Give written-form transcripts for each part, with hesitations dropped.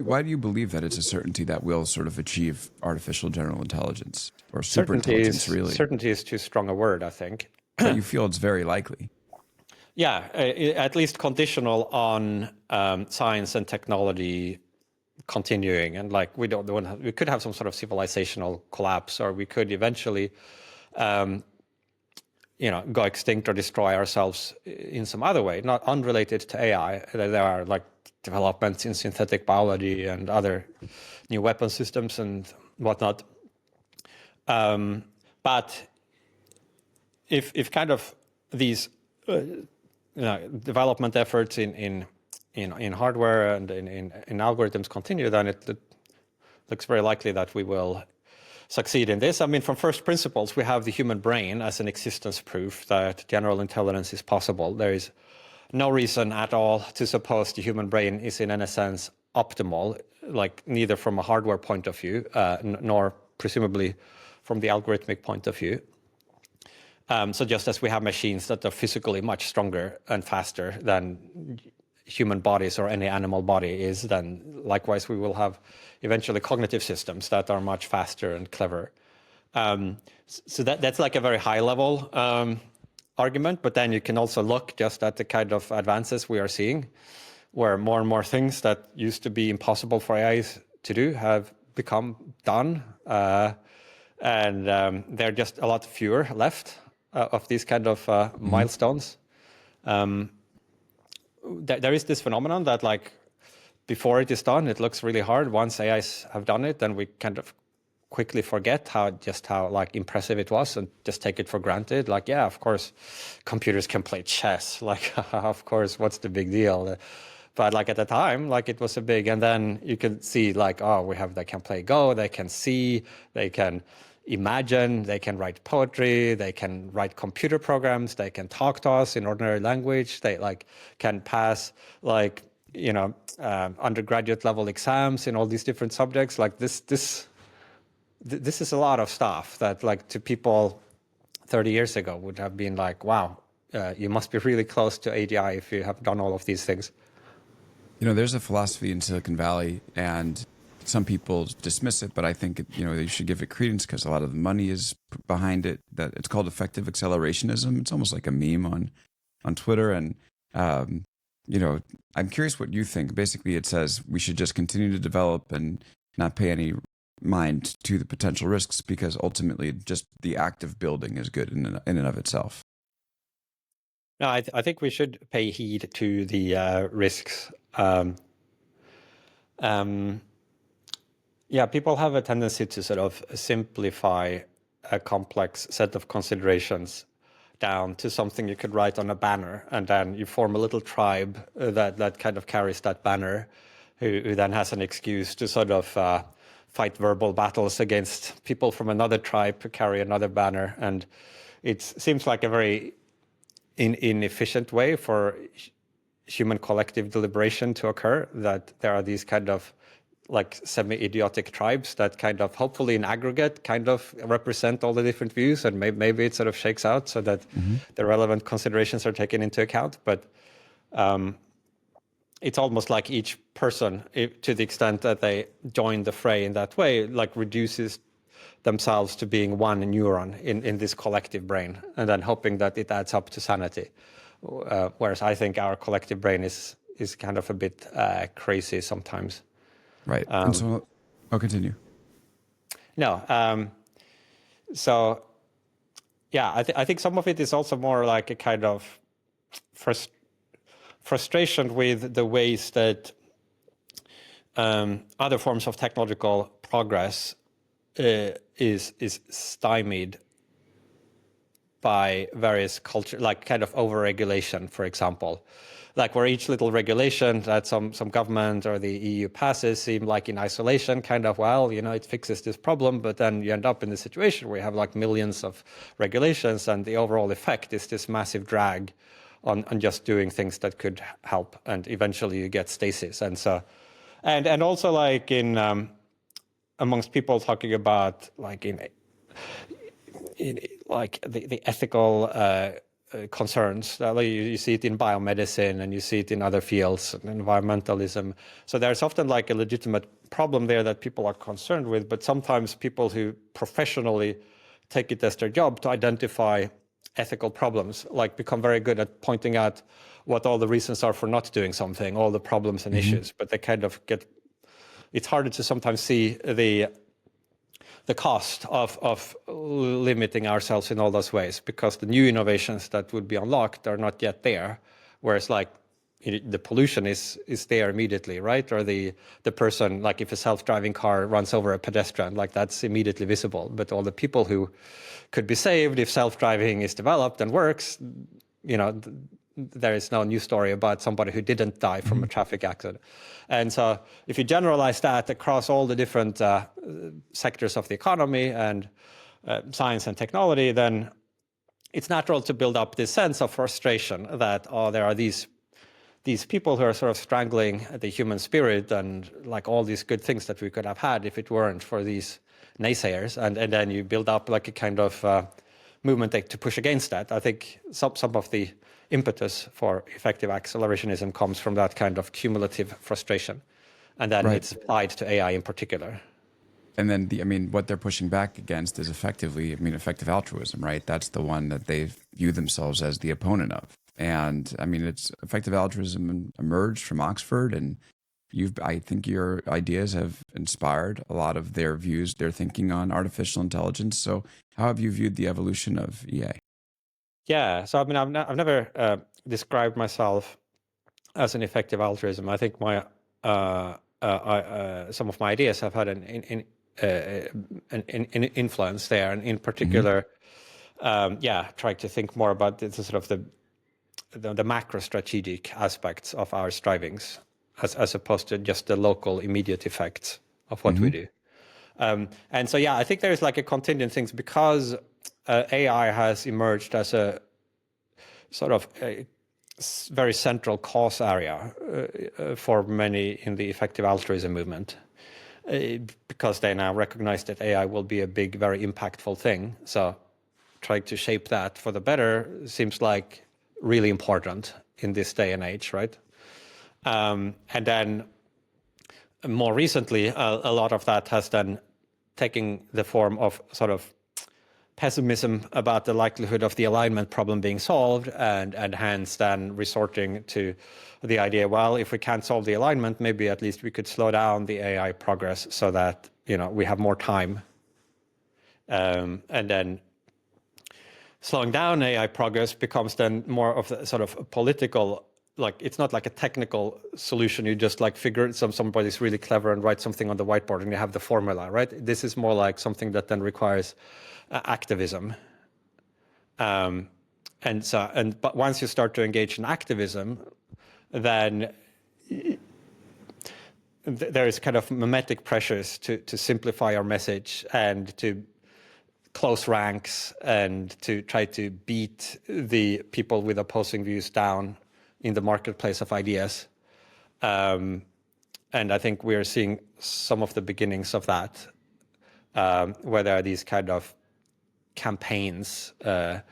Why do you believe that it's a certainty that we'll sort of achieve artificial general intelligence or Certainty superintelligence, is really? certainty is too strong a word, I think. But you feel it's very likely. Yeah, at least conditional on science and technology continuing, and like we could have some sort of civilizational collapse, or we could eventually, go extinct or destroy ourselves in some other way, not unrelated to AI. There are like developments in synthetic biology and other new weapon systems and whatnot. But if kind of these development efforts in hardware and in algorithms continue, then it looks very likely that we will succeed in this. I mean, from first principles, we have the human brain as an existence proof that general intelligence is possible. There is no reason at all to suppose the human brain is in any sense optimal, like neither from a hardware point of view, nor presumably from the algorithmic point of view. So just as we have machines that are physically much stronger and faster than human bodies or any animal body is, then likewise we will have eventually cognitive systems that are much faster and clever. So that's like a very high level argument, but then you can also look just at the kind of advances we are seeing, where more and more things that used to be impossible for AIs to do have become done. And there are just a lot fewer left of these kind of milestones. There is this phenomenon that, like, before it is done, it looks really hard. Once AIs have done it, then we kind of quickly forget how like impressive it was and just take it for granted. Like, yeah, of course, computers can play chess. Like, of course, what's the big deal? But like at the time, like it was a big, and then you can see like, oh, they can play Go, they can see, they can imagine, they can write poetry, they can write computer programs, they can talk to us in ordinary language, they like can pass like, undergraduate level exams in all these different subjects. Like this is a lot of stuff that like to people 30 years ago would have been like, wow, you must be really close to AGI if you have done all of these things. There's a philosophy in Silicon Valley, and some people dismiss it, but I think they should give it credence because a lot of the money is behind it. That it's called effective accelerationism. It's almost like a meme on Twitter, and I'm curious what you think. Basically, it says we should just continue to develop and not pay any mind to the potential risks because ultimately, just the act of building is good in and of itself. No, I think we should pay heed to the risks. Yeah, people have a tendency to sort of simplify a complex set of considerations down to something you could write on a banner, and then you form a little tribe that kind of carries that banner, who then has an excuse to sort of fight verbal battles against people from another tribe who carry another banner. And it seems like a very inefficient way for human collective deliberation to occur, that there are these kind of like semi-idiotic tribes that kind of hopefully in aggregate kind of represent all the different views, and maybe it sort of shakes out so that the relevant considerations are taken into account. But it's almost like each person, to the extent that they join the fray in that way, like reduces themselves to being one neuron in this collective brain, and then hoping that it adds up to sanity. Whereas I think our collective brain is kind of a bit crazy sometimes. Right. And so I'll continue. No. So, yeah, I think some of it is also more like a kind of frustration with the ways that other forms of technological progress is stymied by various culture, like kind of over-regulation, for example. Like where each little regulation that some government or the EU passes seem like in isolation, kind of, well, it fixes this problem, but then you end up in the situation where you have like millions of regulations, and the overall effect is this massive drag on just doing things that could help, and eventually you get stasis. And so, and also like in amongst people talking about like in like the ethical concerns. You see it in biomedicine, and you see it in other fields, environmentalism. So there's often like a legitimate problem there that people are concerned with, but sometimes people who professionally take it as their job to identify ethical problems, like become very good at pointing out what all the reasons are for not doing something, all the problems and issues, but they kind of it's harder to sometimes see the cost of limiting ourselves in all those ways, because the new innovations that would be unlocked are not yet there. Whereas like the pollution is there immediately, right? Or the person, like if a self-driving car runs over a pedestrian, like that's immediately visible. But all the people who could be saved if self-driving is developed and works, there is no new story about somebody who didn't die from a traffic accident. And so if you generalize that across all the different sectors of the economy and science and technology, then it's natural to build up this sense of frustration that, there are these people who are sort of strangling the human spirit and like all these good things that we could have had if it weren't for these naysayers. And then you build up like a kind of movement to push against that. I think some of the impetus for effective accelerationism comes from that kind of cumulative frustration. And then it's applied to AI in particular. And then, what they're pushing back against is effective altruism, right? That's the one that they view themselves as the opponent of. And it's effective altruism emerged from Oxford, and I think your ideas have inspired a lot of their views, their thinking on artificial intelligence. So how have you viewed the evolution of EA? Yeah, so I've never described myself as an effective altruism. I think my some of my ideas have had an influence there, and in particular, trying to think more about the sort of the macro strategic aspects of our strivings, as opposed to just the local immediate effects of what we do. And so, I think there's like a contingent things, because AI has emerged as a sort of a very central cause area for many in the effective altruism movement, because they now recognize that AI will be a big, very impactful thing. So trying to shape that for the better seems like really important in this day and age, right? And then more recently, a lot of that has then taken the form of sort of pessimism about the likelihood of the alignment problem being solved, and hence then resorting to the idea, well, if we can't solve the alignment, maybe at least we could slow down the AI progress so that we have more time. And then slowing down AI progress becomes then more of the sort of political, like it's not like a technical solution. You just like figure somebody's really clever and write something on the whiteboard and you have the formula, right? This is more like something that then requires activism. But once you start to engage in activism, then there is kind of mimetic pressures to simplify our message and to close ranks and to try to beat the people with opposing views down in the marketplace of ideas. And I think we're seeing some of the beginnings of that, where there are these kind of campaigns to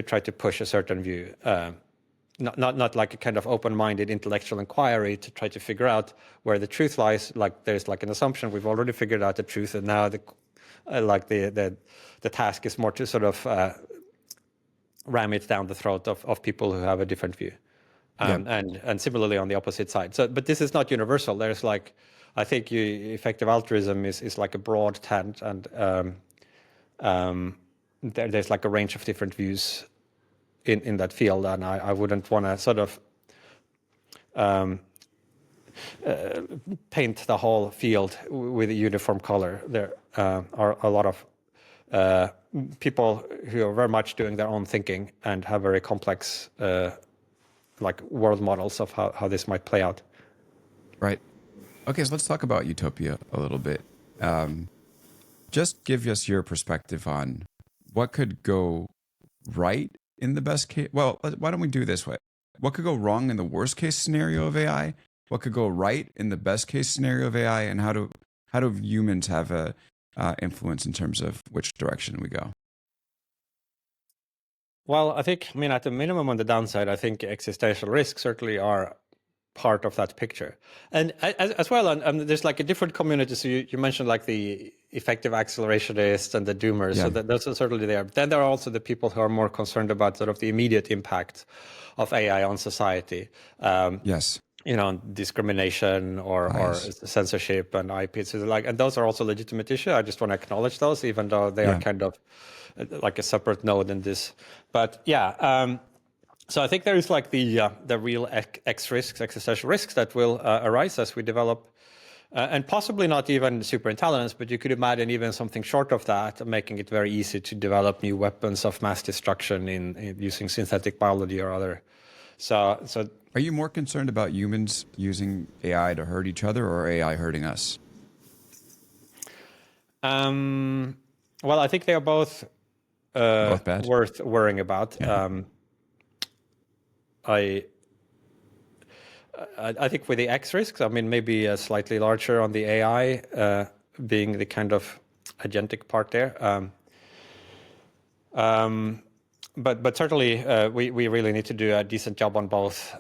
try to push a certain view. Not like a kind of open-minded intellectual inquiry to try to figure out where the truth lies. Like there's like an assumption we've already figured out the truth, and now the task is more to sort of ram it down the throat of people who have a different view, and similarly on the opposite side. So, but this is not universal. There's like, I think effective altruism is like a broad tent, and there's like a range of different views in that field, and I wouldn't want to sort of paint the whole field with a uniform color. There are a lot of people who are very much doing their own thinking and have very complex like world models of how this might play out. Right. Okay, so let's talk about utopia a little bit. Just give us your perspective on what could go right in the best case. Well, why don't we do this way? What could go wrong in the worst case scenario of AI? What could go right in the best case scenario of AI? And how do humans have a influence in terms of which direction we go? Well, I mean, at the minimum on the downside, I think existential risks certainly are part of that picture. And as well, and there's like a different community. So you mentioned like the effective accelerationists and the doomers. Yeah. So those are certainly there. But then there are also the people who are more concerned about sort of the immediate impact of AI on society. Yes. Discrimination or Bias. censorship and IP. So like, and those are also legitimate issues. I just want to acknowledge those, even though they are Yeah. kind of like a separate node in this. But yeah, so I think there is like the real existential risks that will arise as we develop, and possibly not even superintelligence, but you could imagine even something short of that, making it very easy to develop new weapons of mass destruction in using synthetic biology or other. So Are you more concerned about humans using AI to hurt each other or AI hurting us? well, I think they are both Bad. worth worrying about. Yeah. I think with the X risks, I mean, maybe slightly larger on the AI being the kind of agentic part there. But certainly we really need to do a decent job on both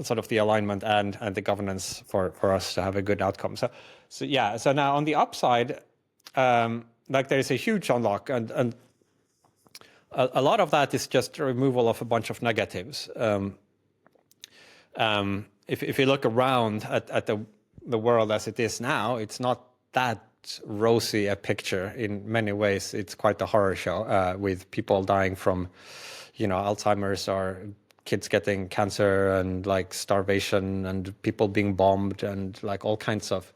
sort of the alignment and the governance for us to have a good outcome. So yeah. So now on the upside, like there is a huge unlock, and a lot of that is just removal of a bunch of negatives. If you look around at the world as it is now, it's not that rosy a picture. In many ways, it's quite a horror show with people dying from, Alzheimer's or kids getting cancer and like starvation and people being bombed and like all kinds of,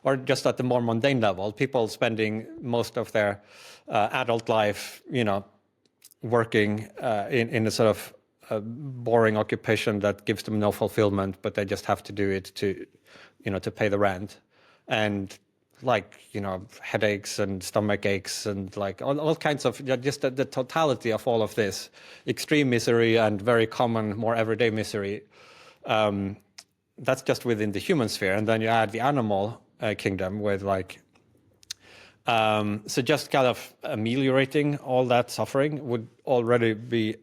or just at the more mundane level, people spending most of their adult life, working in a sort of a boring occupation that gives them no fulfillment, but they just have to do it to pay the rent, and like headaches and stomach aches and like all kinds of just the totality of all of this extreme misery and very common, more everyday misery. That's just within the human sphere, and then you add the animal kingdom with like. So just kind of ameliorating all that suffering would already be,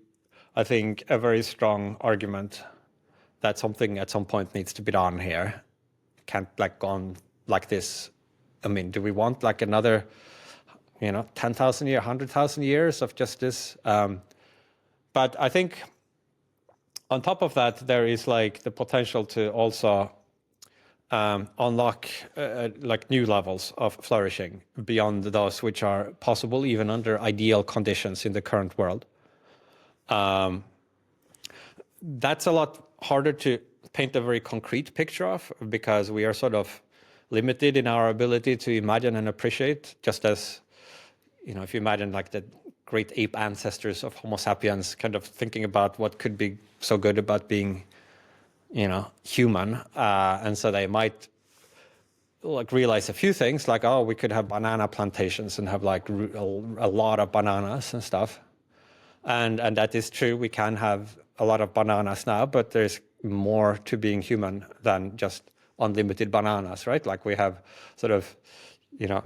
I think, a very strong argument that something at some point needs to be done here. Can't like go on like this. I mean, do we want like another, 10,000 years, 100,000 years of just this? But I think on top of that, there is like the potential to also unlock like new levels of flourishing beyond those which are possible even under ideal conditions in the current world. That's a lot harder to paint a very concrete picture of, because we are sort of limited in our ability to imagine and appreciate, just as, if you imagine like the great ape ancestors of Homo sapiens kind of thinking about what could be so good about being, human. And so they might like realize a few things like, oh, we could have banana plantations and have like a lot of bananas and stuff. And that is true. We can have a lot of bananas now, but there's more to being human than just unlimited bananas, right? Like we have sort of,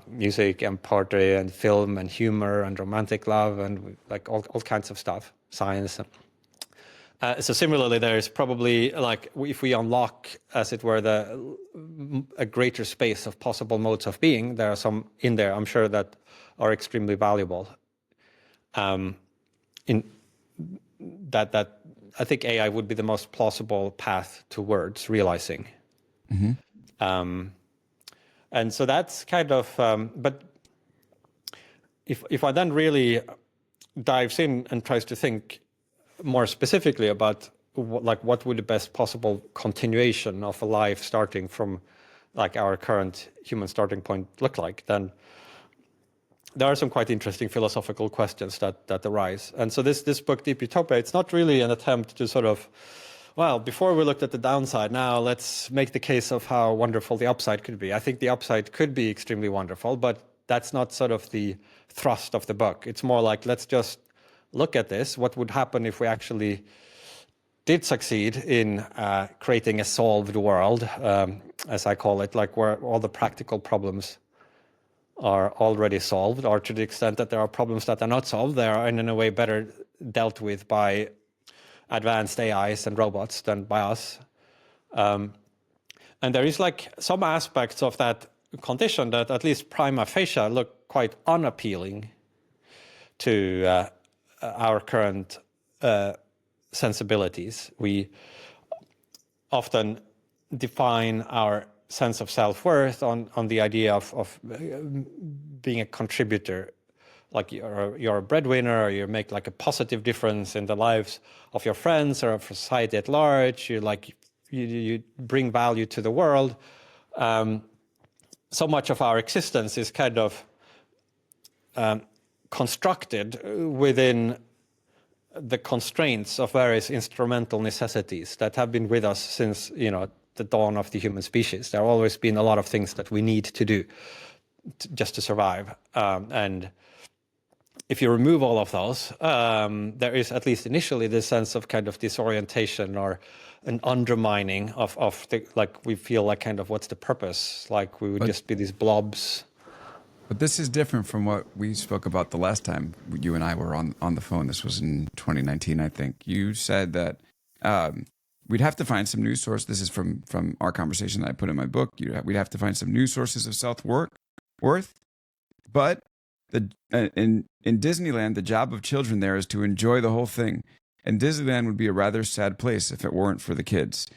music and poetry and film and humor and romantic love and like all kinds of stuff, science. So similarly, there's probably like if we unlock, as it were, a greater space of possible modes of being, there are some in there, I'm sure, that are extremely valuable. In that I think AI would be the most plausible path towards realizing. Mm-hmm. And so that's kind of, but if I then really dives in and tries to think more specifically about what would the best possible continuation of a life starting from like our current human starting point look like, then there are some quite interesting philosophical questions that arise. And so this book, Deep Utopia, it's not really an attempt to sort of, well, before we looked at the downside, now let's make the case of how wonderful the upside could be. I think the upside could be extremely wonderful, but that's not sort of the thrust of the book. It's more like, let's just look at this. What would happen if we actually did succeed in creating a solved world, as I call it, like where all the practical problems are already solved, or to the extent that there are problems that are not solved, they are in a way better dealt with by advanced AIs and robots than by us. And there is like some aspects of that condition that at least prima facie look quite unappealing to our current sensibilities. We often define our sense of self-worth on the idea of being a contributor, like you're a breadwinner, or you make like a positive difference in the lives of your friends or of society at large. You bring value to the world. So much of our existence is kind of constructed within the constraints of various instrumental necessities that have been with us since, the dawn of the human species. There have always been a lot of things that we need to do just to survive. And if you remove all of those, there is, at least initially, this sense of kind of disorientation or an undermining of the, like, we feel like kind of, what's the purpose? Like we would just be these blobs. But this is different from what we spoke about the last time you and I were on the phone. This was in 2019, I think. You said that we'd have to find some new source. This is from our conversation that I put in my book. We'd have to find some new sources of self-worth. But in Disneyland, the job of children there is to enjoy the whole thing. And Disneyland would be a rather sad place if it weren't for the kids.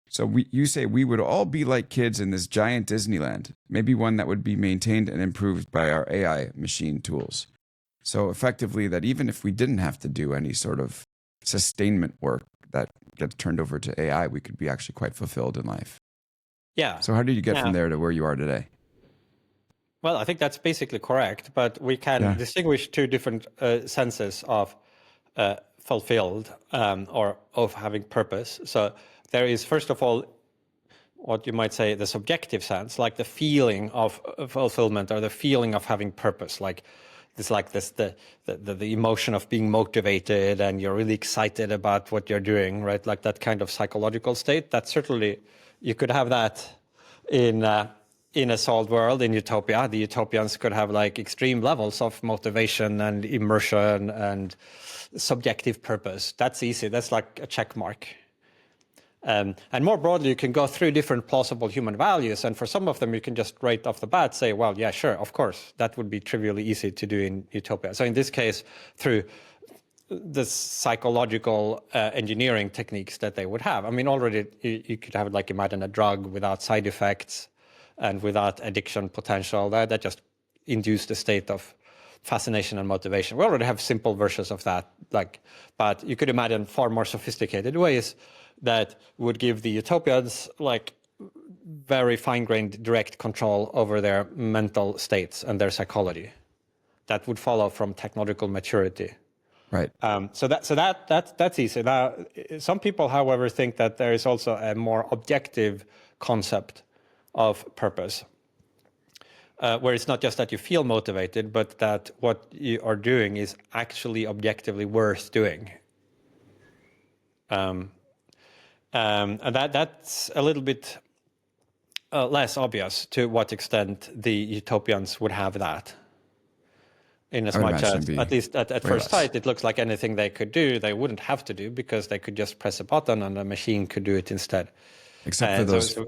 So you say we would all be like kids in this giant Disneyland, maybe one that would be maintained and improved by our AI machine tools. So effectively, that even if we didn't have to do any sort of sustainment work that gets turned over to AI, we could be actually quite fulfilled in life. Yeah. So how did you get from there to where you are today? Well, I think that's basically correct, but we can distinguish two different senses of fulfilled or of having purpose. So there is, first of all, what you might say the subjective sense, like the feeling of fulfillment or the feeling of having purpose, like the emotion of being motivated and you're really excited about what you're doing, right? Like that kind of psychological state. That certainly you could have that in a solved world, in utopia. The utopians could have like extreme levels of motivation and immersion and subjective purpose. That's easy. That's like a check mark. And more broadly, you can go through different plausible human values. And for some of them, you can just right off the bat say, well, yeah, sure, of course, that would be trivially easy to do in utopia. So in this case, through the psychological engineering techniques that they would have. I mean, already you could have like imagine a drug without side effects and without addiction potential. That just induced a state of fascination and motivation. We already have simple versions of that, but you could imagine far more sophisticated ways that would give the utopians like very fine-grained direct control over their mental states and their psychology. That would follow from technological maturity. Right. So that's easy. Now, some people, however, think that there is also a more objective concept of purpose, where it's not just that you feel motivated, but that what you are doing is actually objectively worth doing. And that's a little bit less obvious to what extent the utopians would have that. In as much as, at least at first sight, it looks like anything they could do, they wouldn't have to do because they could just press a button and the machine could do it instead. Except for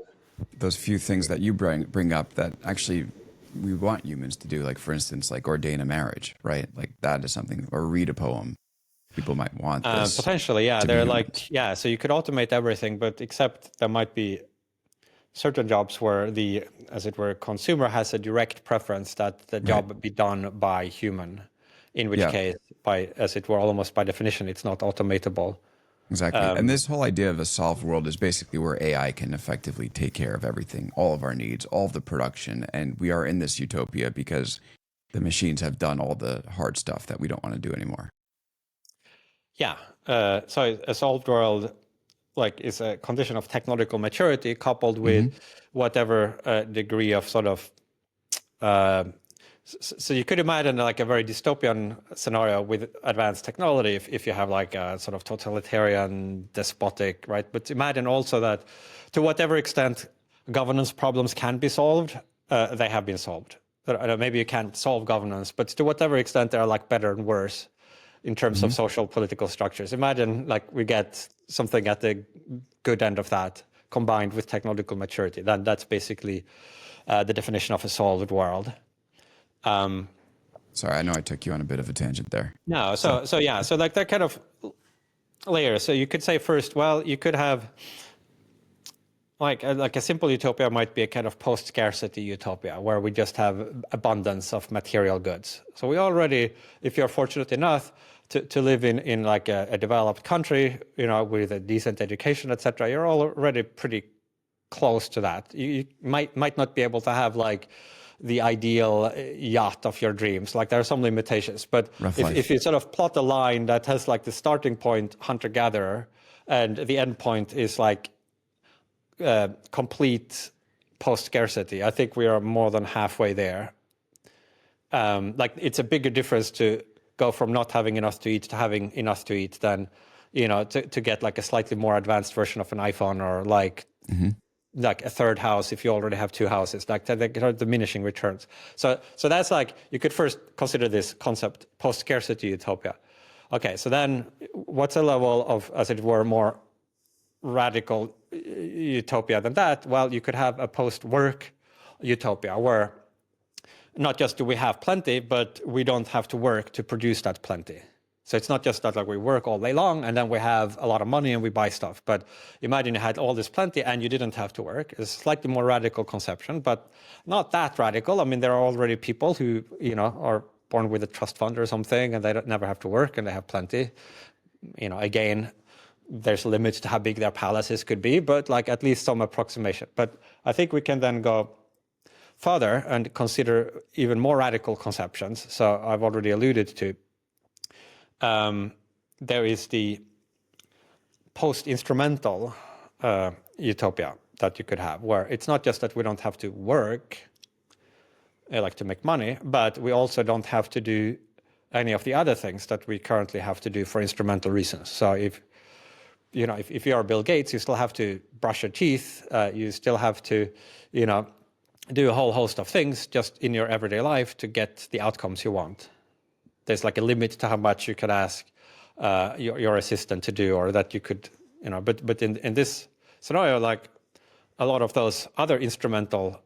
those few things that you bring up that actually we want humans to do, like, for instance, like ordain a marriage, right? Like that is something, or read a poem. People might want this. Potentially, yeah. They're like, yeah, so you could automate everything, but except there might be certain jobs where the, as it were, consumer has a direct preference that the job be done by human, in which case, by, as it were, almost by definition, it's not automatable. Exactly. And this whole idea of a solved world is basically where AI can effectively take care of everything, all of our needs, all of the production. And we are in this utopia because the machines have done all the hard stuff that we don't want to do anymore. Yeah. So a solved world like is a condition of technological maturity coupled with whatever degree of sort of so you could imagine like a very dystopian scenario with advanced technology if you have like a sort of totalitarian, despotic, right? But imagine also that to whatever extent governance problems can be solved, they have been solved. maybe you can't solve governance, but to whatever extent they are like better and worse in terms of social political structures. Imagine like we get something at the good end of that combined with technological maturity. Then that's basically the definition of a solved world. Sorry, I know I took you on a bit of a tangent there. No, so like that kind of layers. So you could say first, well, you could have like a simple utopia might be a kind of post-scarcity utopia where we just have abundance of material goods. So we already, if you're fortunate enough to live in like a developed country, with a decent education, etc., you're already pretty close to that. You might not be able to have like the ideal yacht of your dreams. Like there are some limitations, but if you sort of plot a line that has like the starting point hunter-gatherer and the end point is like complete post-scarcity, I think we are more than halfway there. Like it's a bigger difference to go from not having enough to eat to having enough to eat than, to get like a slightly more advanced version of an iPhone or like like a third house if you already have two houses. Like they are diminishing returns. So that's like, you could first consider this concept post-scarcity utopia. Okay, so then what's a level of, as it were, more radical utopia than that? Well, you could have a post-work utopia where not just do we have plenty, but we don't have to work to produce that plenty. So it's not just that like we work all day long and then we have a lot of money and we buy stuff. But imagine you had all this plenty and you didn't have to work. It's a slightly more radical conception, but not that radical. I mean, there are already people who, are born with a trust fund or something and they never have to work and they have plenty. Again, there's limits to how big their palaces could be, but like at least some approximation. But I think we can then go further and consider even more radical conceptions. So I've already alluded to, there is the post-instrumental utopia that you could have, where it's not just that we don't have to work, like to make money, but we also don't have to do any of the other things that we currently have to do for instrumental reasons. So if you are Bill Gates, you still have to brush your teeth, you still have to, do a whole host of things just in your everyday life to get the outcomes you want. There's like a limit to how much you could ask your assistant to do, or that you could, but in this scenario, like a lot of those other instrumental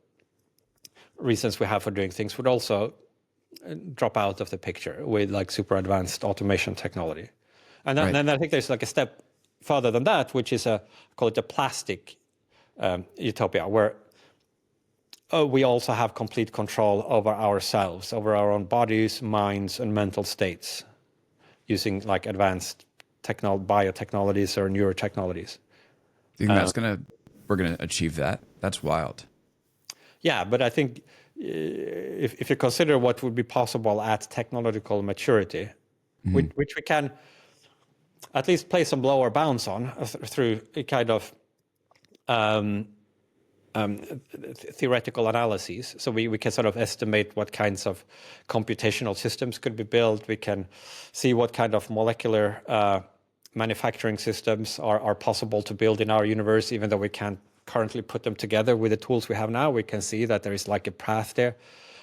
reasons we have for doing things would also drop out of the picture with like super advanced automation technology. And then I think there's like a step further than that, which is call it a plastic utopia, where we also have complete control over ourselves, over our own bodies, minds, and mental states, using like advanced biotechnologies or neurotechnologies. Do you think we're gonna achieve that? That's wild. Yeah, but I think if you consider what would be possible at technological maturity, which we can at least place some lower bounds on through a kind of theoretical analyses. So we can sort of estimate what kinds of computational systems could be built. We can see what kind of molecular manufacturing systems are possible to build in our universe, even though we can't currently put them together with the tools we have now. We can see that there is like a path there.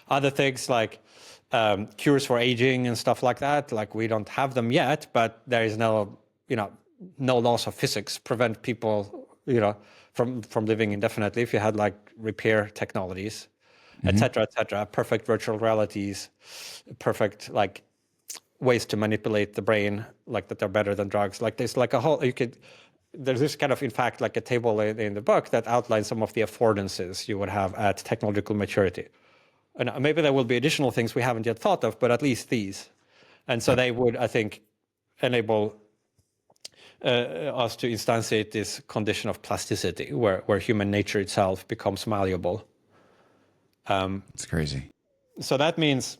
Other things like cures for aging and stuff like that, like we don't have them yet, but there is no laws of physics prevent people, from living indefinitely if you had like repair technologies, et cetera, perfect virtual realities, perfect like ways to manipulate the brain, like that are better than drugs. Like there's like there's this kind of, in fact, like a table in the book that outlines some of the affordances you would have at technological maturity. And maybe there will be additional things we haven't yet thought of, but at least these. And so they would, I think, enable us to instantiate this condition of plasticity, where human nature itself becomes malleable. It's crazy. So that means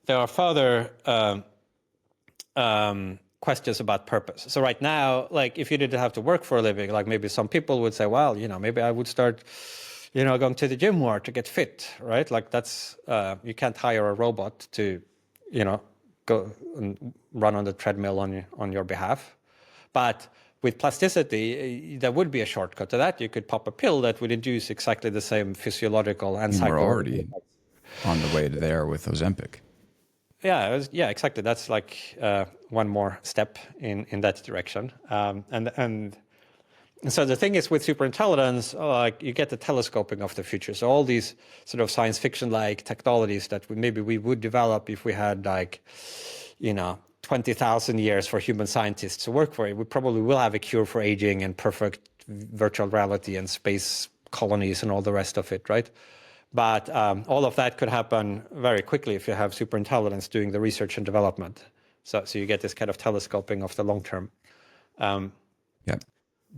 there are further questions about purpose. So right now, like if you didn't have to work for a living, like maybe some people would say, well, maybe I would start, going to the gym more to get fit, right? Like that's, you can't hire a robot to, go and run on the treadmill on your behalf. But with plasticity, there would be a shortcut to that. You could pop a pill that would induce exactly the same physiological and psychological. On the way to there with Ozempic. Yeah, exactly. That's like one more step in that direction. And so the thing is with superintelligence, like you get the telescoping of the future. So all these sort of science fiction-like technologies that maybe we would develop if we had 20,000 years for human scientists to work for it. We probably will have a cure for aging and perfect virtual reality and space colonies and all the rest of it, right? But all of that could happen very quickly if you have superintelligence doing the research and development. So you get this kind of telescoping of the long term. Yeah.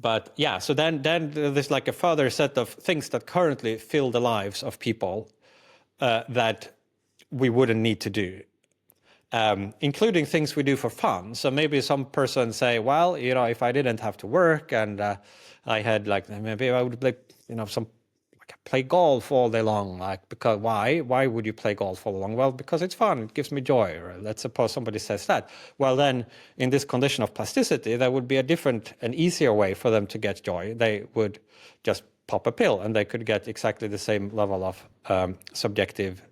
But yeah, so then there's like a further set of things that currently fill the lives of people that we wouldn't need to do, including things we do for fun. So maybe some person say, well, if I didn't have to work and I had maybe I would play golf all day long. Because why? Why would you play golf all day long? Well, because it's fun. It gives me joy. Or let's suppose somebody says that. Well, then in this condition of plasticity, there would be a different and easier way for them to get joy. They would just pop a pill and they could get exactly the same level of subjective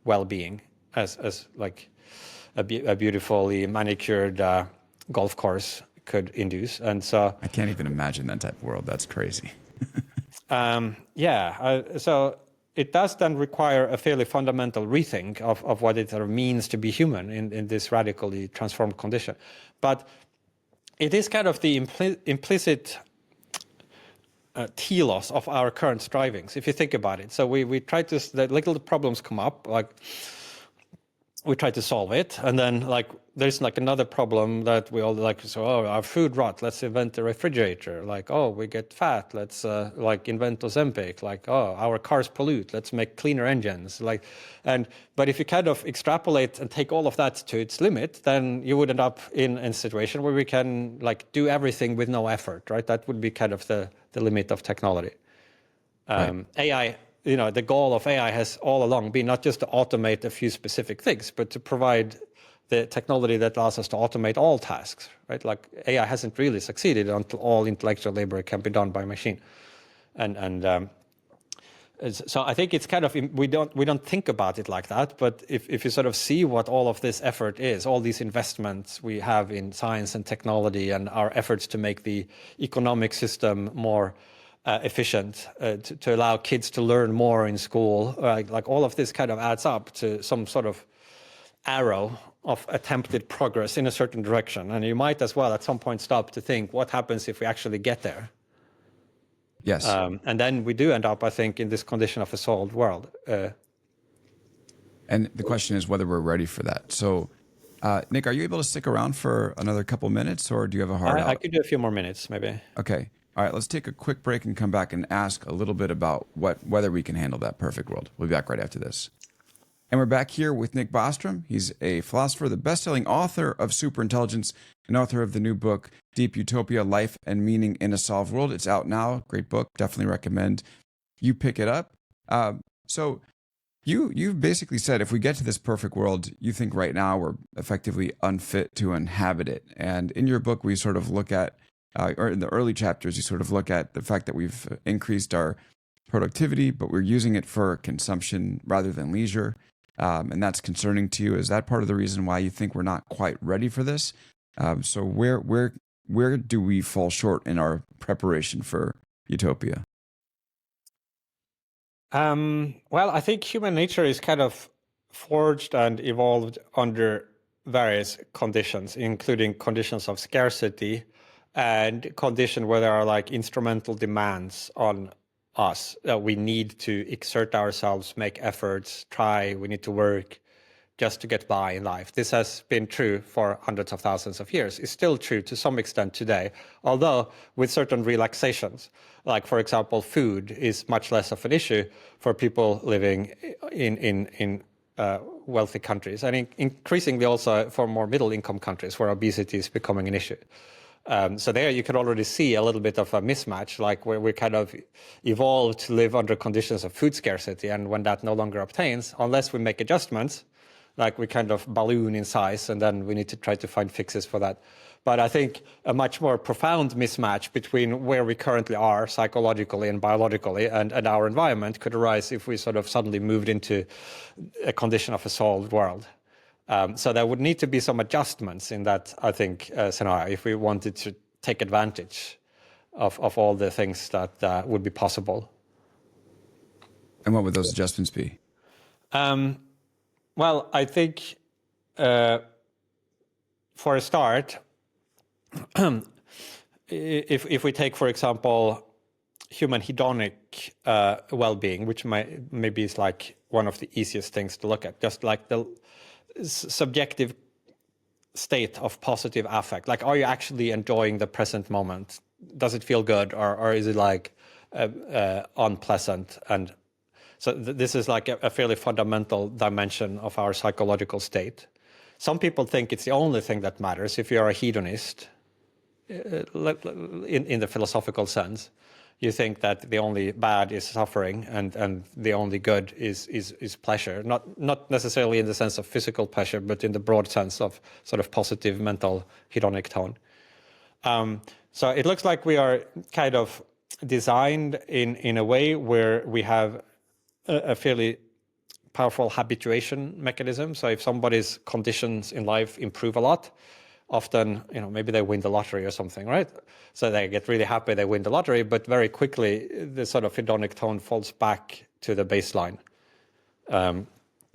well-being as like a beautifully manicured golf course could induce. And so I can't even imagine that type of world. That's crazy. So it does then require a fairly fundamental rethink of what it sort of means to be human in this radically transformed condition. But it is kind of the implicit telos of our current strivings, if you think about it. So we try to, the little problems come up, like we try to solve it, and then there's another problem that we all our food rot, let's invent a refrigerator. We get fat, let's invent Ozempic. Our cars pollute, let's make cleaner engines. But if you kind of extrapolate and take all of that to its limit, then you would end up in a situation where we can do everything with no effort, right? That would be kind of the limit of technology. Right. AI. The goal of AI has all along been not just to automate a few specific things, but to provide the technology that allows us to automate all tasks, right? AI hasn't really succeeded until all intellectual labor can be done by machine. So I think it's kind of, we don't think about it like that, but if you sort of see what all of this effort is, all these investments we have in science and technology and our efforts to make the economic system more efficient, to allow kids to learn more in school, all of this kind of adds up to some sort of arrow of attempted progress in a certain direction. And you might as well at some point stop to think, what happens if we actually get there? Yes. And then we do end up, I think, in this condition of a solved world. And the question is whether we're ready for that. So, Nick, are you able to stick around for another couple minutes, or do you have a hard out? I could do a few more minutes, maybe. Okay. All right, let's take a quick break and come back and ask a little bit about whether we can handle that perfect world. We'll be back right after this. And we're back here with Nick Bostrom. He's a philosopher, the best-selling author of SuperIntelligence, and author of the new book, Deep Utopia, Life and Meaning in a Solved World. It's out now. Great book. Definitely recommend you pick it up. So you've basically said if we get to this perfect world, you think right now we're effectively unfit to inhabit it. And in your book, we sort of look at or in the early chapters, you sort of look at the fact that we've increased our productivity, but we're using it for consumption rather than leisure. And that's concerning to you. Is that part of the reason why you think we're not quite ready for this? So where do we fall short in our preparation for utopia? Well, I think human nature is kind of forged and evolved under various conditions, including conditions of scarcity, and condition where there are instrumental demands on us that we need to exert ourselves, make efforts, we need to work just to get by in life. This has been true for hundreds of thousands of years. It's still true to some extent today, although with certain relaxations. For example, food is much less of an issue for people living in wealthy countries, and increasingly also for more middle-income countries where obesity is becoming an issue. So there you can already see a little bit of a mismatch, where we kind of evolved to live under conditions of food scarcity. And when that no longer obtains, unless we make adjustments, like we kind of balloon in size, and then we need to try to find fixes for that. But I think a much more profound mismatch between where we currently are psychologically and biologically and our environment could arise if we sort of suddenly moved into a condition of a solved world. So there would need to be some adjustments in that, I think, scenario if we wanted to take advantage of all the things that would be possible. And what would those adjustments be? Well, I think for a start, if we take, for example, human hedonic well-being, which maybe is like one of the easiest things to look at, just like the subjective state of positive affect. Like, are you actually enjoying the present moment? Does it feel good, or is it like unpleasant? And so this is like a fairly fundamental dimension of our psychological state. Some people think it's the only thing that matters. If you're a hedonist, in the philosophical sense, you think that the only bad is suffering and the only good is pleasure. Not necessarily in the sense of physical pleasure, but in the broad sense of sort of positive mental hedonic tone. So it looks like we are kind of designed in a way where we have a fairly powerful habituation mechanism. So if somebody's conditions in life improve a lot, often, maybe they win the lottery or something, right? So they get really happy they win the lottery, but very quickly the sort of hedonic tone falls back to the baseline. Right.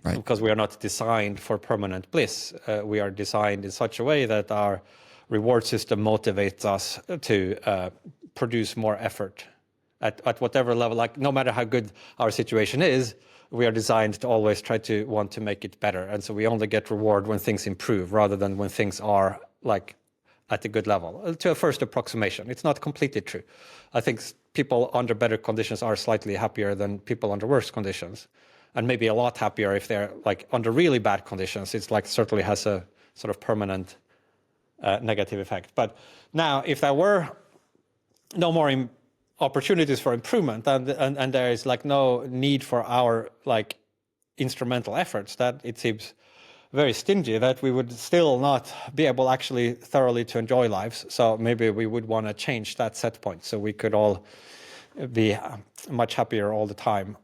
Because we are not designed for permanent bliss. We are designed in such a way that our reward system motivates us to produce more effort at whatever level. Like, no matter how good our situation is, we are designed to always try to want to make it better. And so we only get reward when things improve rather than when things are like at a good level. To a first approximation, it's not completely true. I think people under better conditions are slightly happier than people under worse conditions, and maybe a lot happier if they're like under really bad conditions. It's like certainly has a sort of permanent negative effect. But now, if there were no more opportunities for improvement, and there is like no need for our like instrumental efforts, that it seems very stingy, that we would still not be able actually thoroughly to enjoy lives. So maybe we would want to change that set point so we could all be much happier all the time,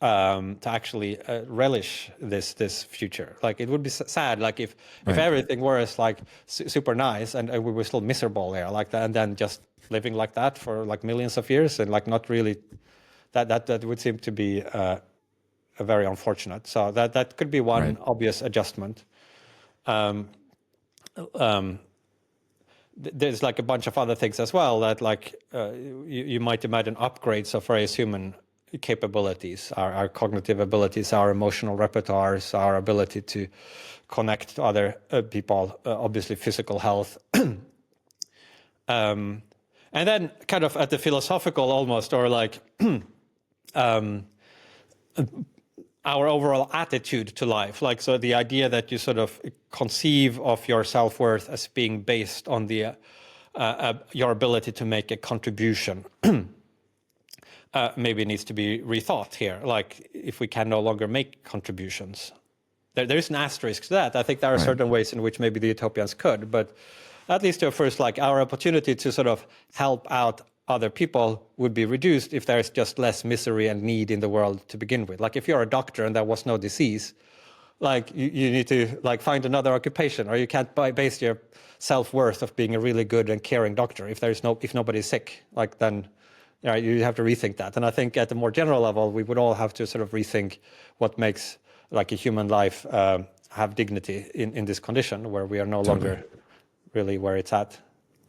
to actually relish this future. Like, it would be sad, like if everything was like super nice and we were still miserable there like that, and then just living like that for like millions of years and like not really, that would seem to be very unfortunate. So that could be one obvious adjustment. There's like a bunch of other things as well that like you might imagine upgrades of various human capabilities, our cognitive abilities, our emotional repertoires, our ability to connect to other people, obviously physical health. And then kind of at the philosophical almost, or like our overall attitude to life. Like, so the idea that you sort of conceive of your self-worth as being based on the your ability to make a contribution maybe needs to be rethought here. Like, if we can no longer make contributions, there is an asterisk to that. I think there are certain ways in which maybe the utopians could, but at least at first, like, our opportunity to sort of help out other people would be reduced if there's just less misery and need in the world to begin with. Like, if you're a doctor and there was no disease, like, you need to like find another occupation, or you can't base your self-worth of being a really good and caring doctor if nobody's sick. Like, then you have to rethink that. And I think at the more general level, we would all have to sort of rethink what makes like a human life have dignity in this condition where we are no longer really where it's at.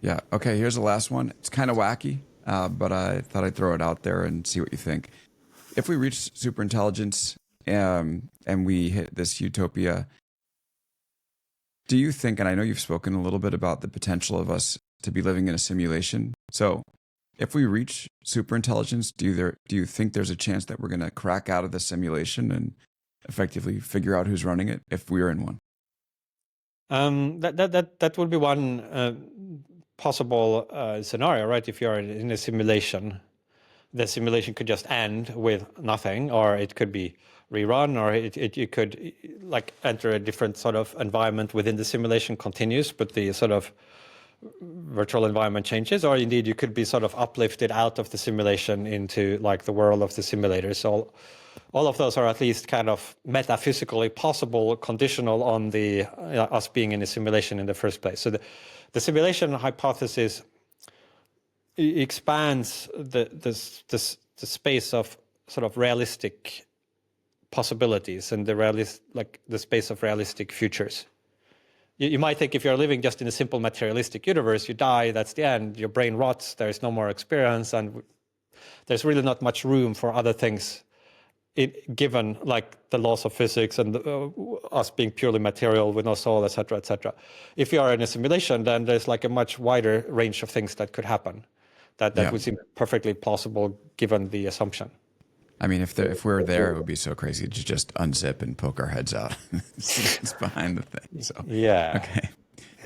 Yeah. Okay. Here's the last one. It's kind of wacky, but I thought I'd throw it out there and see what you think. If we reach superintelligence and we hit this utopia, do you think, and I know you've spoken a little bit about the potential of us to be living in a simulation. So if we reach superintelligence, do you think there's a chance that we're going to crack out of the simulation and effectively figure out who's running it if we're in one? That would be one possible scenario, right? If you're in a simulation, the simulation could just end with nothing, or it could be rerun, or you could like enter a different sort of environment within the simulation continues, but the sort of virtual environment changes, or indeed you could be sort of uplifted out of the simulation into like the world of the simulator. So all of those are at least kind of metaphysically possible, conditional on the us being in a simulation in the first place. So the simulation hypothesis expands the space of sort of realistic possibilities and the space of realistic futures. You might think if you're living just in a simple materialistic universe, you die, that's the end, your brain rots, there's no more experience, and there's really not much room for other things given like the laws of physics and us being purely material with no soul, etc., etc. If you are in a simulation, then there's like a much wider range of things that could happen that would seem perfectly plausible given the assumption. I mean, if we're there, it would be so crazy to just unzip and poke our heads out. It's behind the thing. So yeah. Okay.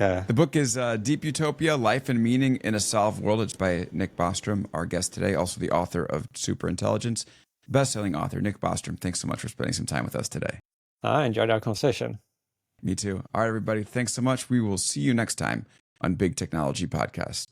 Yeah. The book is Deep Utopia, Life and Meaning in a Solved World. It's by Nick Bostrom, our guest today, also the author of SuperIntelligence. Best-selling author, Nick Bostrom. Thanks so much for spending some time with us today. I enjoyed our conversation. Me too. All right, everybody. Thanks so much. We will see you next time on Big Technology Podcast.